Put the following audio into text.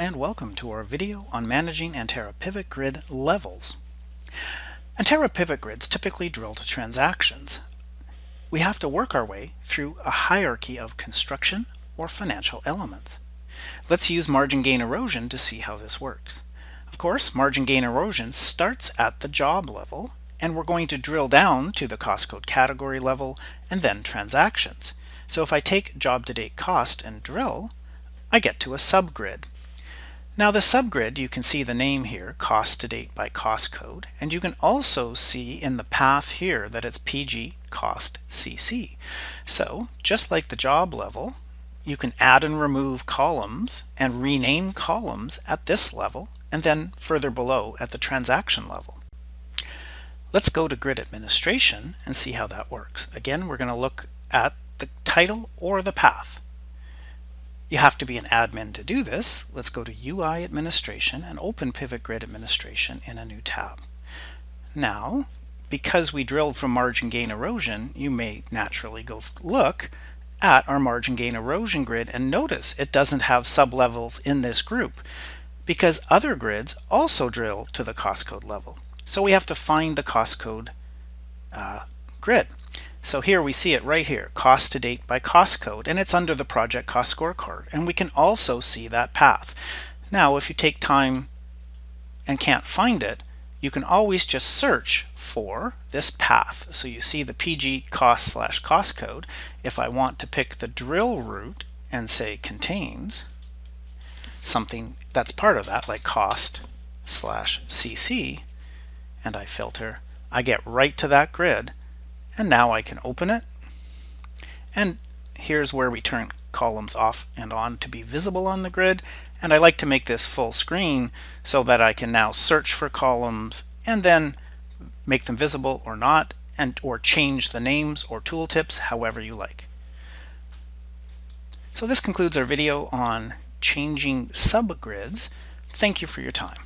and welcome to our video on managing Antera Pivot Grid levels. Antera Pivot Grids typically drill to transactions. We have to work our way through a hierarchy of construction or financial elements. Let's use margin gain erosion to see how this works. Of course, margin gain erosion starts at the job level, and we're going to drill down to the cost code category level and then transactions. So if I take job to date cost and drill, I get to a subgrid. Now the subgrid, you can see the name here, cost to date by cost code, and you can also see in the path here that it's PG cost CC. So just like the job level, you can add and remove columns and rename columns at this level and then further below at the transaction level. Let's go to grid administration and see how that works. Again, we're going to look at the title or the path. You have to be an admin to do this. Let's go to UI administration and open Pivot Grid administration in a new tab. Now, because we drilled from margin gain erosion, you may naturally go look at our margin gain erosion grid and notice it doesn't have sublevels in this group because other grids also drill to the cost code level. So we have to find the cost code grid. So here we see it right here, cost to date by cost code, and it's under the project cost scorecard, and we can also see that path. Now if you take time and can't find it, you can always just search for this path. So you see the PG cost / cost code. If I want to pick the drill route and say contains something that's part of that, like cost / CC, and I filter, I get right to that grid. And now I can open it, and here's where we turn columns off and on to be visible on the grid. And I like to make this full screen so that I can now search for columns and then make them visible or not, or change the names or tooltips however you like. So this concludes our video on changing subgrids. Thank you for your time.